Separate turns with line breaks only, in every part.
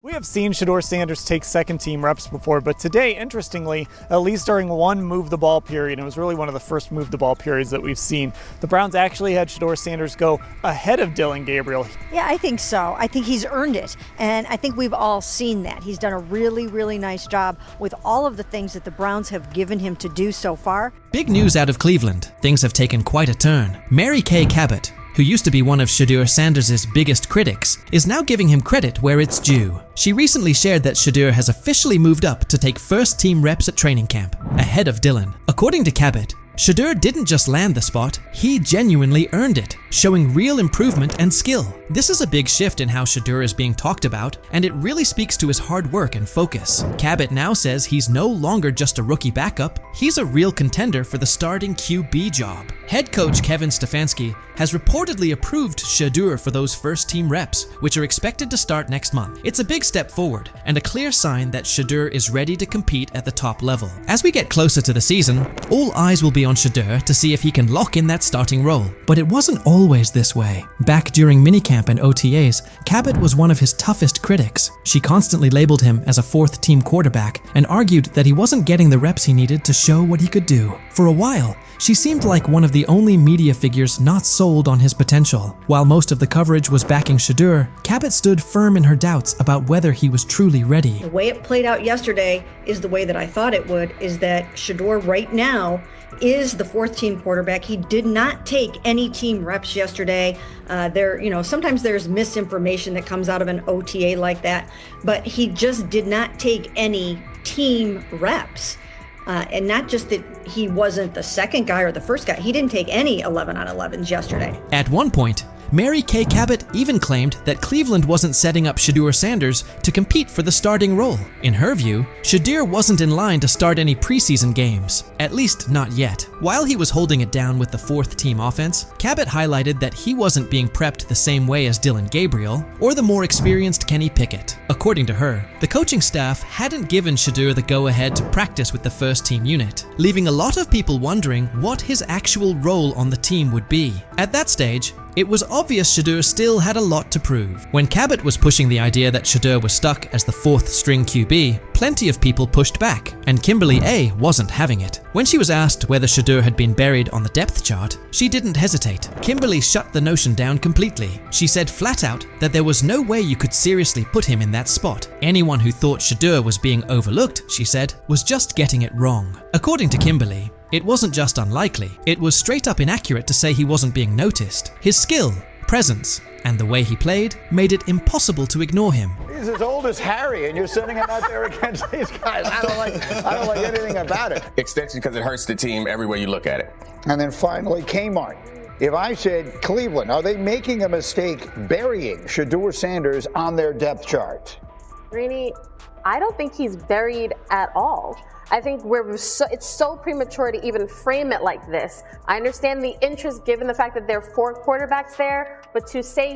We have seen Shedeur Sanders take second-team reps before, but today, interestingly, at least during one move-the-ball period, and it was really one of the first move-the-ball periods that we've seen, the Browns actually had Shedeur Sanders go ahead of Dillon Gabriel.
Yeah, I think so. I think he's earned it, and I think we've all seen that. He's done a really, really nice job with all of the things that the Browns have given him to do so far.
Big news out of Cleveland. Things have taken quite a turn. Mary Kay Cabot, who used to be one of Shedeur Sanders' biggest critics, is now giving him credit where it's due. She recently shared that Shedeur has officially moved up to take first-team reps at training camp, ahead of Dillon. According to Cabot, Shedeur didn't just land the spot, he genuinely earned it, showing real improvement and skill. This is a big shift in how Shedeur is being talked about, and it really speaks to his hard work and focus. Cabot now says he's no longer just a rookie backup, he's a real contender for the starting QB job. Head coach Kevin Stefanski has reportedly approved Shedeur for those first-team reps, which are expected to start next month. It's a big step forward, and a clear sign that Shedeur is ready to compete at the top level. As we get closer to the season, all eyes will be on Shedeur to see if he can lock in that starting role. But it wasn't always this way. Back during minicamp and OTAs, Cabot was one of his toughest critics. She constantly labeled him as a fourth-team quarterback and argued that he wasn't getting the reps he needed to show what he could do. For a while, she seemed like one of the only media figures not sold on his potential. While most of the coverage was backing Shedeur, Cabot stood firm in her doubts about whether he was truly ready.
The way it played out yesterday is the way that I thought it would, is that Shedeur right now is the fourth-team quarterback. He did not take any team reps yesterday. Sometimes there's misinformation that comes out of an OTA like that, but he just did not take any team reps. And not just that he wasn't the second guy or the first guy, he didn't take any 11-on-11s yesterday.
At one point, Mary Kay Cabot even claimed that Cleveland wasn't setting up Shedeur Sanders to compete for the starting role. In her view, Shedeur wasn't in line to start any preseason games, at least not yet. While he was holding it down with the fourth-team offense, Cabot highlighted that he wasn't being prepped the same way as Dillon Gabriel or the more experienced Kenny Pickett. According to her, the coaching staff hadn't given Shedeur the go-ahead to practice with the first-team unit, leaving a lot of people wondering what his actual role on the team would be. At that stage, it was obvious Shedeur still had a lot to prove. When Cabot was pushing the idea that Shedeur was stuck as the fourth-string QB, plenty of people pushed back, and Kimberly A wasn't having it. When she was asked whether Shedeur had been buried on the depth chart, she didn't hesitate. Kimberly shut the notion down completely. She said flat out that there was no way you could seriously put him in that spot. Anyone who thought Shedeur was being overlooked, she said, was just getting it wrong. According to Kimberly, it wasn't just unlikely, it was straight up inaccurate to say he wasn't being noticed. His skill, presence, and the way he played made it impossible to ignore him.
He's as old as Harry, and you're sending him out there against these guys. I don't like anything about it.
Extension because it hurts the team every way you look at it.
And then finally, Kmart. If I said Cleveland, are they making a mistake burying Shedeur Sanders on their depth chart?
Rainey, I don't think he's buried at all. I think it's so premature to even frame it like this. I understand the interest given the fact that there are 4 quarterbacks there, but to say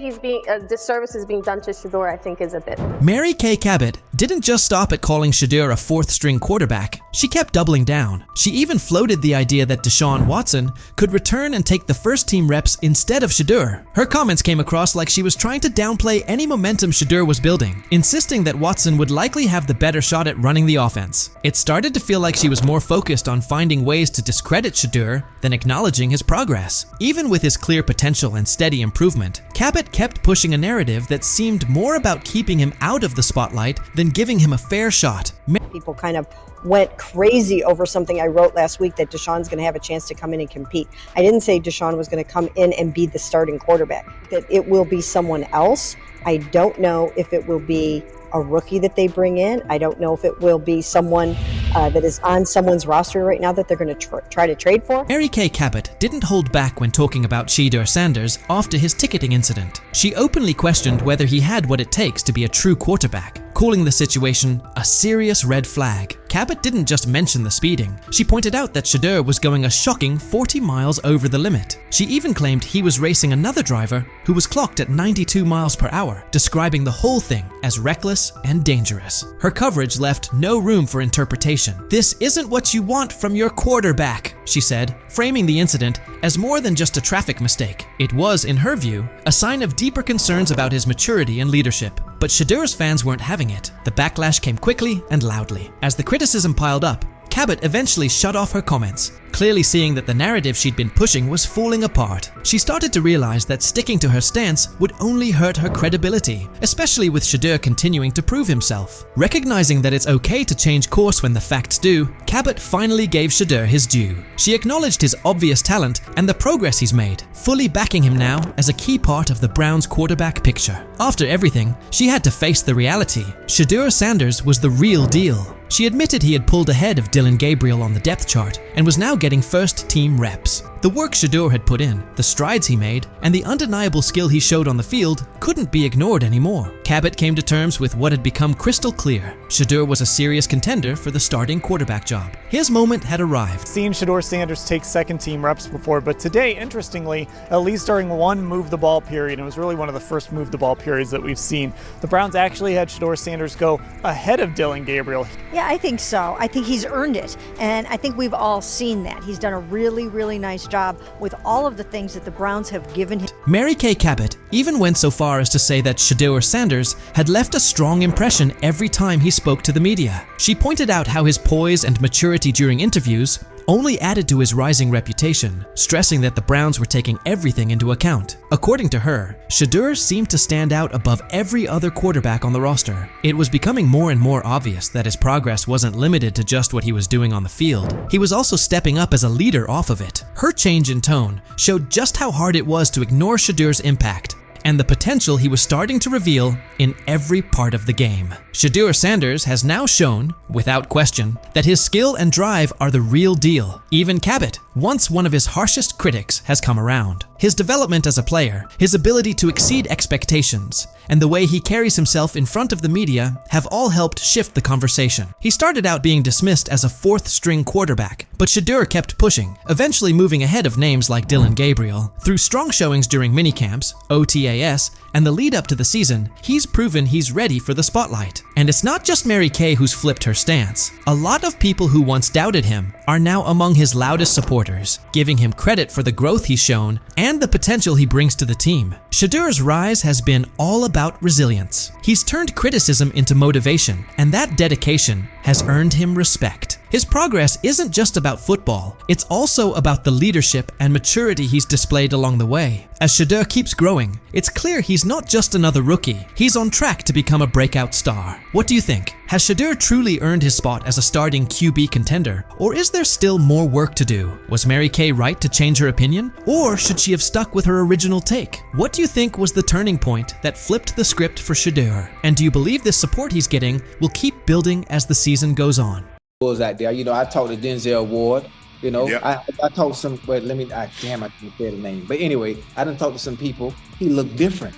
a disservice is being done to Shedeur, I think is a bit.
Mary Kay Cabot didn't just stop at calling Shedeur a fourth-string quarterback. She kept doubling down. She even floated the idea that Deshaun Watson could return and take the first-team reps instead of Shedeur. Her comments came across like she was trying to downplay any momentum Shedeur was building, insisting that Watson would likely have the better shot at running the offense. It started to feel like she was more focused on finding ways to discredit Shedeur than acknowledging his progress. Even with his clear potential and steady improvement, Cabot kept pushing a narrative that seemed more about keeping him out of the spotlight than giving him a fair shot.
People kind of went crazy over something I wrote last week, that Deshaun's going to have a chance to come in and compete. I didn't say Deshaun was going to come in and be the starting quarterback, that it will be someone else. I don't know if it will be a rookie that they bring in. I don't know if it will be someone that is on someone's roster right now that they're going to try to trade for.
Mary Kay Cabot didn't hold back when talking about Shedeur Sanders after his ticketing incident. She openly questioned whether he had what it takes to be a true quarterback, calling the situation a serious red flag. Cabot didn't just mention the speeding. She pointed out that Shedeur was going a shocking 40 miles over the limit. She even claimed he was racing another driver who was clocked at 92 miles per hour, describing the whole thing as reckless and dangerous. Her coverage left no room for interpretation. "This isn't what you want from your quarterback," she said, framing the incident as more than just a traffic mistake. It was, in her view, a sign of deeper concerns about his maturity and leadership. But Shedeur's fans weren't having it. The backlash came quickly and loudly. As the criticism piled up, Cabot eventually shut off her comments, clearly seeing that the narrative she'd been pushing was falling apart. She started to realize that sticking to her stance would only hurt her credibility, especially with Shedeur continuing to prove himself. Recognizing that it's okay to change course when the facts do, Cabot finally gave Shedeur his due. She acknowledged his obvious talent and the progress he's made, fully backing him now as a key part of the Browns' quarterback picture. After everything, she had to face the reality. Shedeur Sanders was the real deal. She admitted he had pulled ahead of Dillon Gabriel on the depth chart and was now getting first-team reps. The work Shedeur had put in, the strides he made, and the undeniable skill he showed on the field couldn't be ignored anymore. Cabot came to terms with what had become crystal clear. Shedeur was a serious contender for the starting quarterback job. His moment had arrived.
Seen Shedeur Sanders take second-team reps before, but today, interestingly, at least during one move-the-ball period, it was really one of the first move-the-ball periods that we've seen, the Browns actually had Shedeur Sanders go ahead of Dillon Gabriel.
Yeah, I think so. I think he's earned it, and I think we've all seen that. He's done a really, really nice job with all of the things that the Browns have given him.
Mary Kay Cabot even went so far as to say that Shedeur Sanders had left a strong impression every time he spoke to the media. She pointed out how his poise and maturity during interviews only added to his rising reputation, stressing that the Browns were taking everything into account. According to her, Shedeur seemed to stand out above every other quarterback on the roster. It was becoming more and more obvious that his progress wasn't limited to just what he was doing on the field. He was also stepping up as a leader off of it. Her change in tone showed just how hard it was to ignore Shedeur's impact and the potential he was starting to reveal in every part of the game. Shedeur Sanders has now shown, without question, that his skill and drive are the real deal. Even Cabot, once one of his harshest critics, has come around. His development as a player, his ability to exceed expectations, and the way he carries himself in front of the media have all helped shift the conversation. He started out being dismissed as a fourth-string quarterback, but Shedeur kept pushing, eventually moving ahead of names like Dillon Gabriel. Through strong showings during minicamps, OTAS, and the lead up to the season, he's proven he's ready for the spotlight. And it's not just Mary Kay who's flipped her stance. A lot of people who once doubted him are now among his loudest supporters, giving him credit for the growth he's shown and the potential he brings to the team. Shedeur's rise has been all about resilience. He's turned criticism into motivation, and that dedication has earned him respect. His progress isn't just about football, it's also about the leadership and maturity he's displayed along the way. As Shedeur keeps growing, it's clear he's not just another rookie, he's on track to become a breakout star. What do you think? Has Shedeur truly earned his spot as a starting QB contender, or is there still more work to do? Was Mary Kay right to change her opinion, or should she have stuck with her original take? What do you think was the turning point that flipped the script for Shedeur? And do you believe this support he's getting will keep building as the season goes on?
Out there, I talked to Denzel Ward.
Yep.
I talked to some. Wait, let me. I didn't say the name. But anyway, I done talked to some people. He looked different.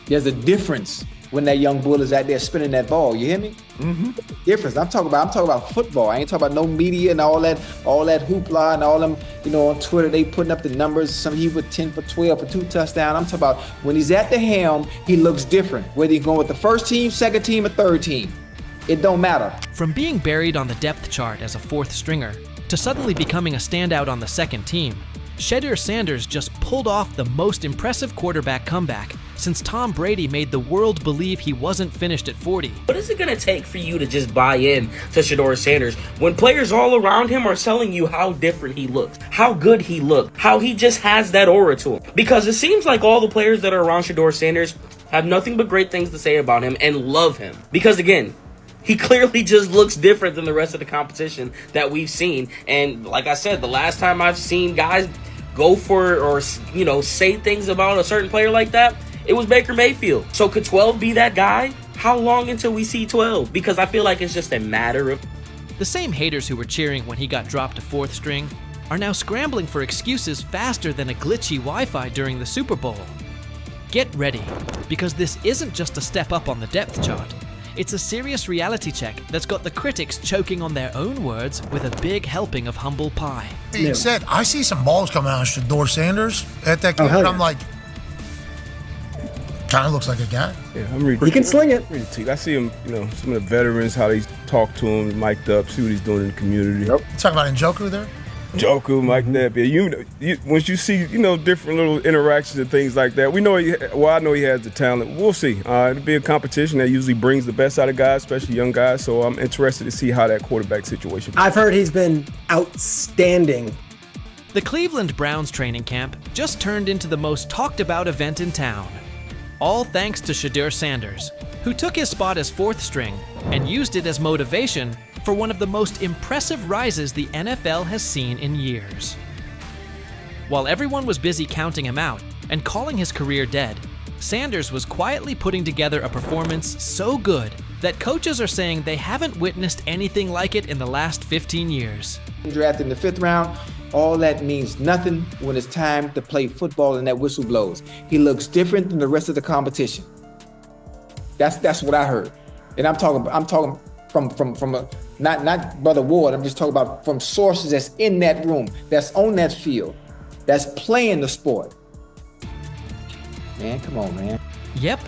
There's a difference when that young bull is out there spinning that ball. You hear me? Mm-hmm. Difference. I'm talking about football. I ain't talking about no media and all that hoopla and all them. On Twitter they putting up the numbers. Some he with 10 for 12 for 2 touchdowns. I'm talking about when he's at the helm, he looks different. Whether he's going with the first team, second team, or third team. It don't matter.
From being buried on the depth chart as a fourth stringer to suddenly becoming a standout on the second team, Shedeur Sanders just pulled off the most impressive quarterback comeback since Tom Brady made the world believe he wasn't finished at 40.
What is it going to take for you to just buy in to Shedeur Sanders when players all around him are telling you how different he looks, how good he looked, how he just has that aura to him? Because it seems like all the players that are around Shedeur Sanders have nothing but great things to say about him and love him. Because again, he clearly just looks different than the rest of the competition that we've seen. And like I said, the last time I've seen guys go for or say things about a certain player like that, it was Baker Mayfield. So could 12 be that guy? How long until we see 12? Because I feel like it's just a matter of...
The same haters who were cheering when he got dropped to fourth string are now scrambling for excuses faster than a glitchy Wi-Fi during the Super Bowl. Get ready, because this isn't just a step up on the depth chart. It's a serious reality check that's got the critics choking on their own words with a big helping of humble pie.
Being said, I see some balls coming out of Shedeur Sanders at that game, and I'm like, kind of looks like a guy.
Yeah, I'm reading.
He can sling it.
I see him, some of the veterans, how they talk to him, mic'd up, see what he's doing in the community.
Yep. Talking about Njoku there?
Joku, Mike Napier. Once you see, different little interactions and things like that, I know he has the talent. We'll see. It'll be a competition that usually brings the best out of guys, especially young guys. So I'm interested to see how that quarterback situation.
I've heard he's been outstanding.
The Cleveland Browns training camp just turned into the most talked about event in town. All thanks to Shedeur Sanders, who took his spot as fourth string and used it as motivation for one of the most impressive rises the NFL has seen in years. While everyone was busy counting him out and calling his career dead, Sanders was quietly putting together a performance so good that coaches are saying they haven't witnessed anything like it in the last 15 years.
Drafted in the 5th round, all that means nothing when it's time to play football and that whistle blows. He looks different than the rest of the competition. That's what I heard. And I'm talking from not Brother Ward, I'm just talking about from sources that's in that room, that's on that field, that's playing the sport. Man, come on, man.
Yep,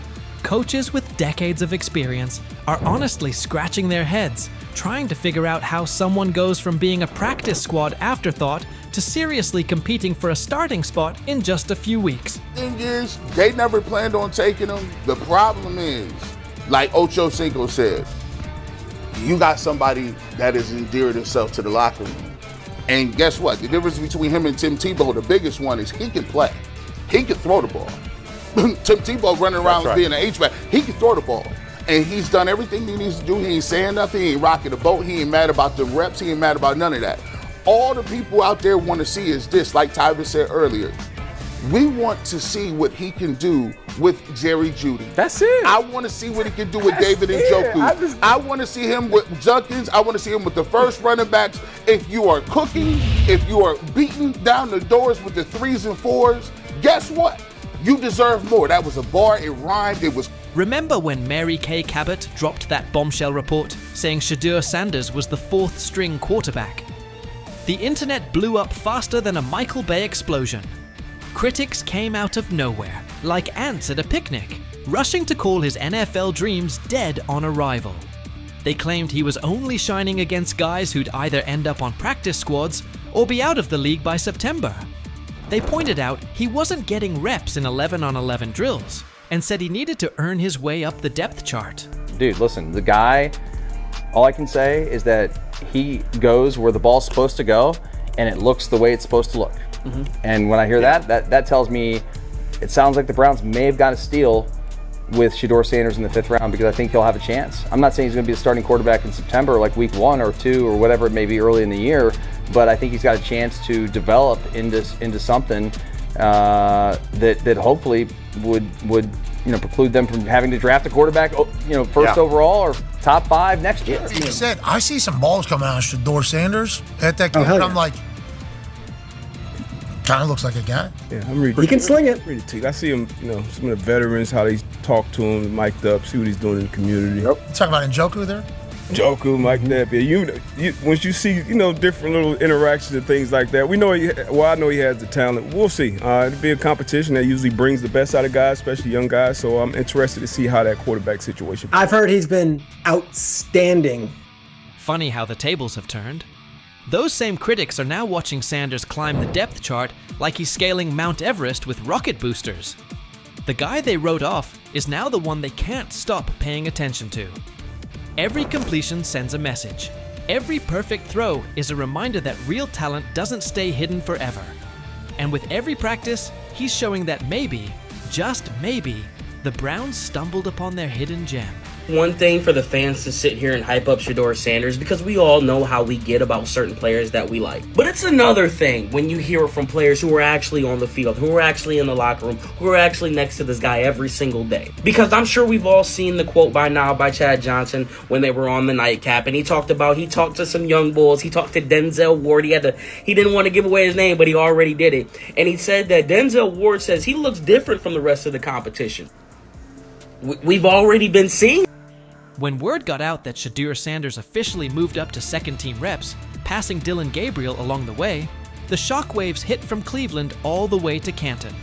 coaches with decades of experience are honestly scratching their heads, trying to figure out how someone goes from being a practice squad afterthought to seriously competing for a starting spot in just a few weeks.
Thing is, they never planned on taking him. The problem is, like Ocho Cinco said, you got somebody that has endeared himself to the locker room. And guess what? The difference between him and Tim Tebow, the biggest one, is he can play. He can throw the ball. Tim Tebow running around being an H-back, he can throw the ball. And he's done everything he needs to do. He ain't saying nothing. He ain't rocking the boat. He ain't mad about the reps. He ain't mad about none of that. All the people out there want to see is this, like Tyver said earlier. We want to see what he can do with Jerry Jeudy.
That's it.
I want to see what he can do with David Njoku. I want to see him with Junkins. I want to see him with the first running backs. If you are cooking, if you are beating down the doors with the 3s and 4s, guess what? You deserve more. That was a bar. It rhymed. It was.
Remember when Mary Kay Cabot dropped that bombshell report saying Shedeur Sanders was the 4th string quarterback? The internet blew up faster than a Michael Bay explosion. Critics came out of nowhere, like ants at a picnic, rushing to call his NFL dreams dead on arrival. They claimed he was only shining against guys who'd either end up on practice squads or be out of the league by September. They pointed out he wasn't getting reps in 11-on-11 drills and said he needed to earn his way up the depth chart.
Dude, listen, the guy, all I can say is that he goes where the ball's supposed to go and it looks the way it's supposed to look. Mm-hmm. And when I hear that tells me it sounds like the Browns may have got a steal with Shedeur Sanders in the 5th round, because I think he'll have a chance. I'm not saying he's going to be the starting quarterback in September, like week 1 or 2 or whatever it may be early in the year, but I think he's got a chance to develop into something that hopefully would preclude them from having to draft a quarterback first overall or top 5 next year.
He said, I see some balls coming out of Shedeur Sanders at that game, and I'm like, kind of looks like a guy.
Yeah, I'm reading.
He can sling it.
I see him, some of the veterans, how they talk to him, mic'd up, see what he's doing in the community.
Yep. You talking about Njoku there?
Joku, Mike Napier. Once you see, different little interactions and things like that, I know he has the talent. We'll see. It'll be a competition that usually brings the best out of guys, especially young guys. So I'm interested to see how that quarterback situation.
I've heard he's been outstanding.
Funny how the tables have turned. Those same critics are now watching Sanders climb the depth chart like he's scaling Mount Everest with rocket boosters. The guy they wrote off is now the one they can't stop paying attention to. Every completion sends a message. Every perfect throw is a reminder that real talent doesn't stay hidden forever. And with every practice, he's showing that maybe, just maybe, the Browns stumbled upon their hidden gem.
One thing for the fans to sit here and hype up Shedeur Sanders, because we all know how we get about certain players that we like. But it's another thing when you hear it from players who are actually on the field, who are actually in the locker room, who are actually next to this guy every single day. Because I'm sure we've all seen the quote by now by Chad Johnson when they were on the nightcap, and he talked to some young bulls. He talked to Denzel Ward. He didn't want to give away his name, but he already did it. And he said that Denzel Ward says he looks different from the rest of the competition. We've already been seeing.
When word got out that Shedeur Sanders officially moved up to second-team reps, passing Dillon Gabriel along the way, the shockwaves hit from Cleveland all the way to Canton.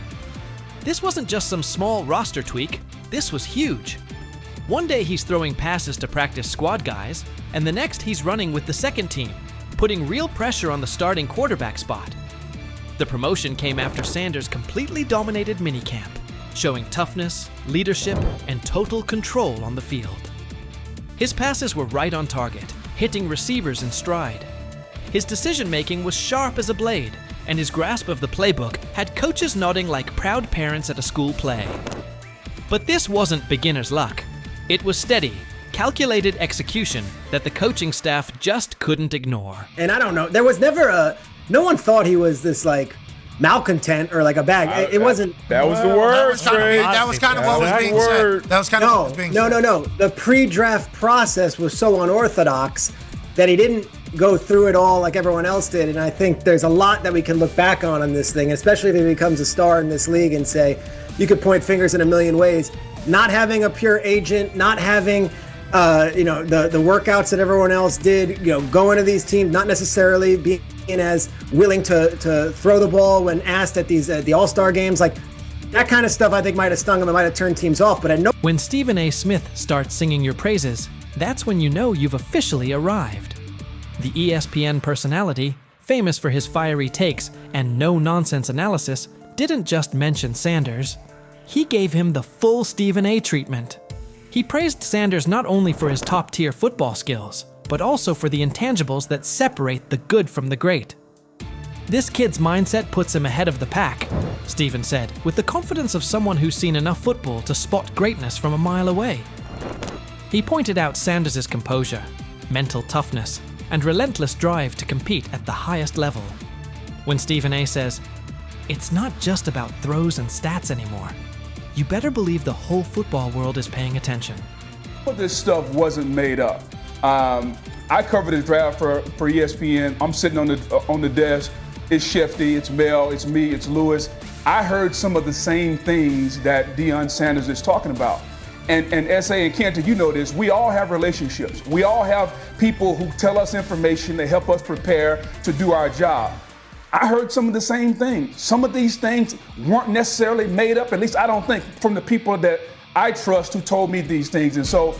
This wasn't just some small roster tweak, this was huge. One day he's throwing passes to practice squad guys, and the next he's running with the second team. putting real pressure on the starting quarterback spot. The promotion came after Sanders completely dominated minicamp, showing toughness, leadership, and total control on the field. His passes were right on target, hitting receivers in stride. His decision-making was sharp as a blade, and his grasp of the playbook had coaches nodding like proud parents at a school play. But this wasn't beginner's luck. It was steady, calculated execution that the coaching staff just couldn't ignore.
And I don't know, there was never no one thought he was this like malcontent or like a bag. It wasn't.
That was the word,
That was kind of what was being said. That was kind of what was being said.
No. The pre-draft process was so unorthodox that he didn't go through it all like everyone else did. And I think there's a lot that we can look back on this thing, especially if he becomes a star in this league and say, you could point fingers in a million ways. Not having a pure agent, not having the workouts that everyone else did, going to these teams, not necessarily being as willing to throw the ball when asked at the All-Star games, like that kind of stuff I think might have stung him and might have turned teams off. But
when Stephen A. Smith starts singing your praises, that's when you know you've officially arrived. The ESPN personality, famous for his fiery takes and no-nonsense analysis, didn't just mention Sanders. He gave him the full Stephen A. treatment. He praised Sanders not only for his top-tier football skills, but also for the intangibles that separate the good from the great. This kid's mindset puts him ahead of the pack, Stephen said, with the confidence of someone who's seen enough football to spot greatness from a mile away. He pointed out Sanders' composure, mental toughness, and relentless drive to compete at the highest level. When Stephen A. says, "It's not just about throws and stats anymore. You better believe the whole football world is paying attention."
All this stuff wasn't made up. I covered the draft for ESPN. I'm sitting on the desk. It's Shefty, it's Mel, it's me, it's Lewis. I heard some of the same things that Deion Sanders is talking about. And S.A. and Kenton, you know this, we all have relationships. We all have people who tell us information, they help us prepare to do our job. I heard some of the same things. Some of these things weren't necessarily made up, at least I don't think, from the people that I trust who told me these things. And so